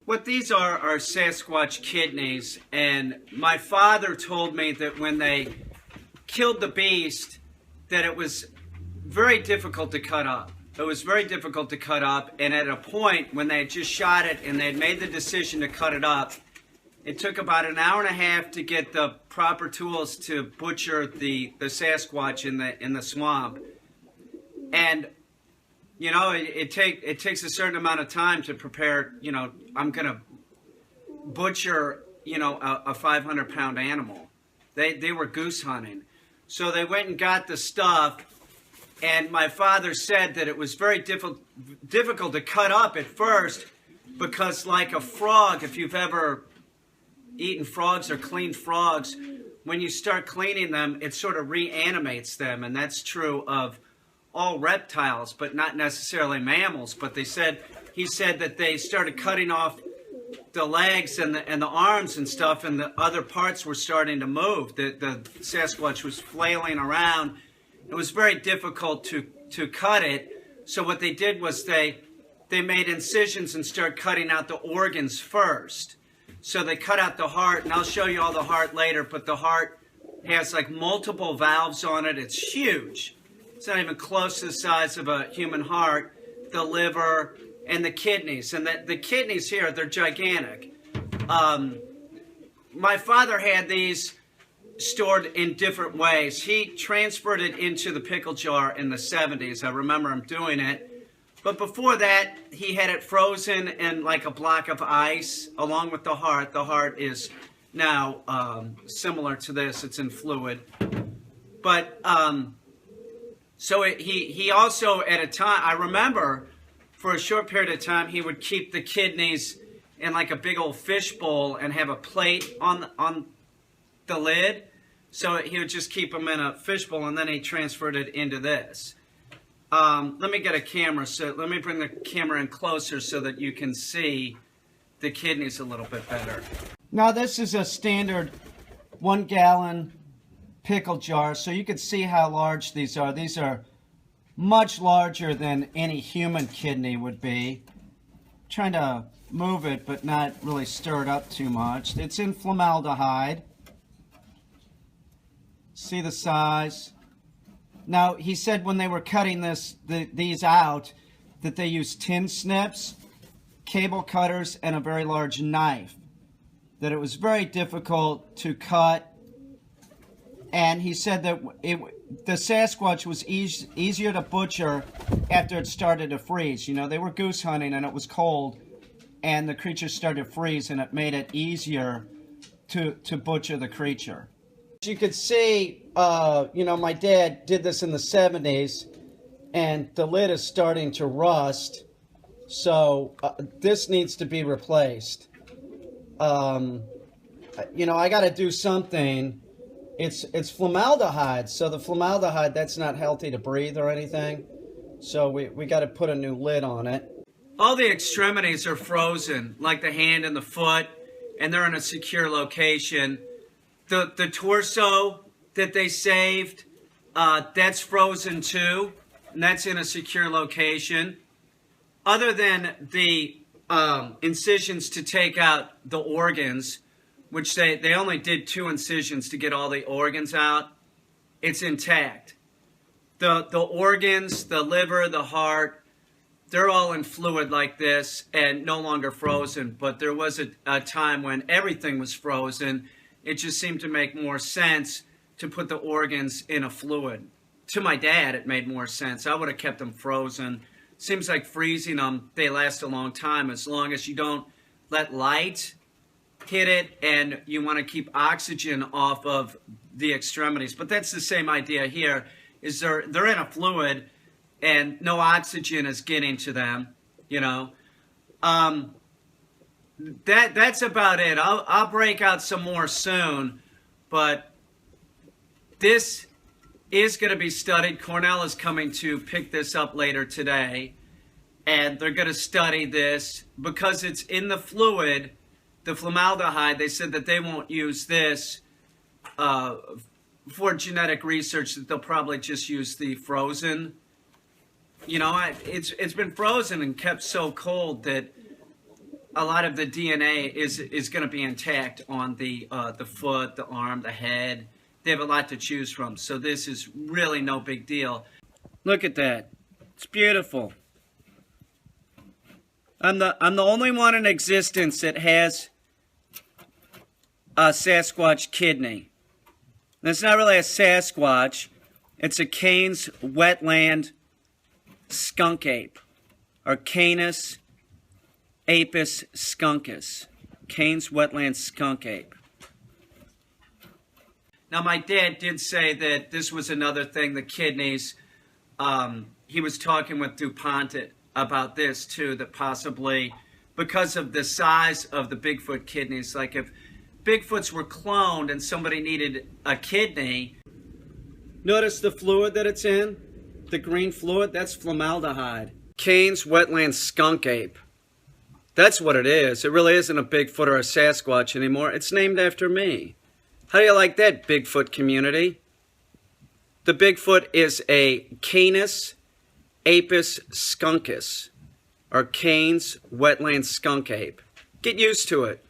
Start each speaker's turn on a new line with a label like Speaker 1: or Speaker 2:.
Speaker 1: What these are Sasquatch kidneys, and my father told me that when they killed the beast, that it was very difficult to cut up. It was very difficult to cut up, and at a point when they had just shot it and they had made the decision to cut it up, it took about an hour and a half to get the proper tools to butcher the Sasquatch in the swamp. And you know, it takes a certain amount of time to prepare. You know, I'm gonna butcher, you know, a 500-pound animal. They were goose hunting, so they went and got the stuff. And my father said that it was very difficult to cut up at first because, like a frog, if you've ever eaten frogs or cleaned frogs, when you start cleaning them, it sort of reanimates them, and that's true of all reptiles, but not necessarily mammals. But he said that they started cutting off the legs and the arms and stuff, and the other parts were starting to move. The Sasquatch was flailing around. It was very difficult to cut it. So what they did was they made incisions and started cutting out the organs first. So they cut out the heart, and I'll show you all the heart later, but the heart has like multiple valves on it. It's huge. It's not even close to the size of a human heart. The liver and the kidneys. And the kidneys here, they're gigantic. My father had these stored in different ways. He transferred it into the pickle jar in the 70s. I remember him doing it. But before that, he had it frozen in like a block of ice along with the heart. The heart is now similar to this. It's in fluid. But so he also, at a time, I remember for a short period of time, he would keep the kidneys in like a big old fish bowl and have a plate on the lid. So he would just keep them in a fish bowl, and then he transferred it into this. Let me get a camera. So let me bring the camera in closer so that you can see the kidneys a little bit better. Now this is a standard 1-gallon pickle jar, so you can see how large these are. These are much larger than any human kidney would be. Trying to move it but not really stir it up too much. It's in formaldehyde. See the size. Now he said when they were cutting these out that they used tin snips, cable cutters, and a very large knife. That it was very difficult to cut. And he said that the Sasquatch was easier to butcher after it started to freeze. You know, they were goose hunting and it was cold, and the creature started to freeze, and it made it easier to butcher the creature. As you can see, you know, my dad did this in the 70s, and the lid is starting to rust, so this needs to be replaced. You know, I got to do something. It's formaldehyde, so the formaldehyde, that's not healthy to breathe or anything. So we got to put a new lid on it. All the extremities are frozen, like the hand and the foot, and they're in a secure location. The torso that they saved, that's frozen too, and that's in a secure location. Other than the incisions to take out the organs, which they only did 2 incisions to get all the organs out, it's intact. The organs, the liver, the heart, they're all in fluid like this and no longer frozen. But there was a time when everything was frozen. It just seemed to make more sense to put the organs in a fluid. To my dad, it made more sense. I would have kept them frozen. Seems like freezing them, they last a long time as long as you don't let light hit it, and you want to keep oxygen off of the extremities. But that's the same idea here, is they're in a fluid and no oxygen is getting to them, you know. That's about it. I'll break out some more soon, but this is going to be studied. Cornell is coming to pick this up later today, and they're going to study this because it's in the fluid. The formaldehyde, they said that they won't use this for genetic research, that they'll probably just use the frozen. You know, it's been frozen and kept so cold that a lot of the DNA is going to be intact on the foot, the arm, the head. They have a lot to choose from, so this is really no big deal. Look at that. It's beautiful. I'm the only one in existence that has a Sasquatch kidney. And it's not really a Sasquatch. It's a Caine's Wetland Skunk Ape, or Cainus Apeus Skunkus. Caine's Wetland Skunk Ape. Now, my dad did say that this was another thing, the kidneys. He was talking with DuPont about this, too, that possibly because of the size of the Bigfoot kidneys, like if Bigfoots were cloned and somebody needed a kidney, notice the fluid that it's in? The green fluid? That's formaldehyde. Caine's Wetland Skunk Ape. That's what it is. It really isn't a Bigfoot or a Sasquatch anymore. It's named after me. How do you like that, Bigfoot community? The Bigfoot is a Cainus Apeus Skunkus, or Caine's Wetland Skunk Ape. Get used to it.